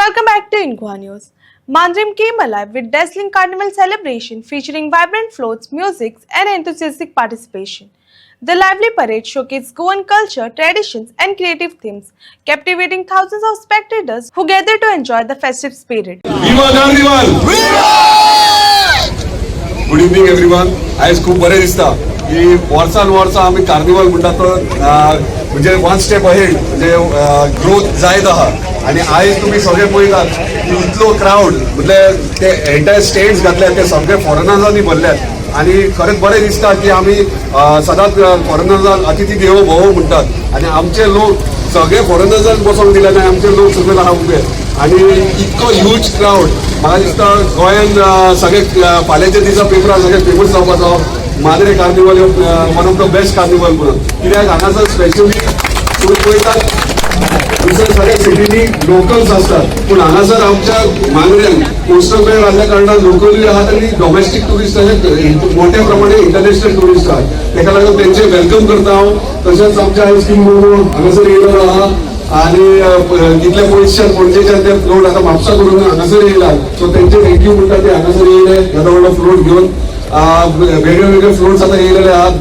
Welcome back to Inqua News. Mandrim came alive with dazzling carnival celebration featuring vibrant floats, music, and enthusiastic participation. The lively parade showcased Goan culture, traditions, and creative themes, captivating thousands of spectators who gathered to enjoy the festive spirit. Viva Carnival! Good evening everyone. आज खूप बरे दिसता की वर्सान वर्सा आम्ही carnival म्हणटा तो म्हणजे वन स्टेप अहेड म्हणजे ग्रोथ जायत आहा आणि आयज तुम्ही सगळे पळयतात की इतलो क्राऊड म्हणजे ते एंटायर स्टेट्स घातले ते सगळे फॉरेनर्सांनी भरल्यात आणि खरेंच बरें दिसता की आम्ही सदांच फॉरेनर्सांक अतिथी देवो भव म्हणटात आणि आमचे लोक सगळे फॉरेनर्सांक बसोंक दिले नाही आमचे लोक सगळे आहा उबे आणि इतको ह्यूज क्राऊड म्हाका दिसता गोंयान सगळे फाल्यांच्या दिसा पेपरार सगळे फेमस जावपाचो Mandrem carnival one of the best carnival म्हणून कित्याक हांगासर स्पेशली तुम्ही पळयतात दुसऱ्या सगळ्या सिटीनी लोकल्स असतात पूण हांगासर आमच्या मांद्र्यान कोस्टल बेल्ट आसल्या कारणान लोकलूय आहात आणि डोमेस्टीक टुरिस्ट अशे मोठ्या प्रमाणे इंटरनॅशनल टुरिस्ट आहात तेका लागून तेंचे वेलकम करता हांव. तशेंच आमच्या स्कीम हांगासर येयलो आहा आणि तिथल्या पयसच्यान पणजेच्यान ते फ्लोट आता म्हापसा करून हांगासर येयला सो तेंचे थँक्यू म्हणटा ते हांगासर येयले येदो व्हडलो फ्लोट घेवन वेगळे वेगळे फ्लोट्स आता येयलेले आहात.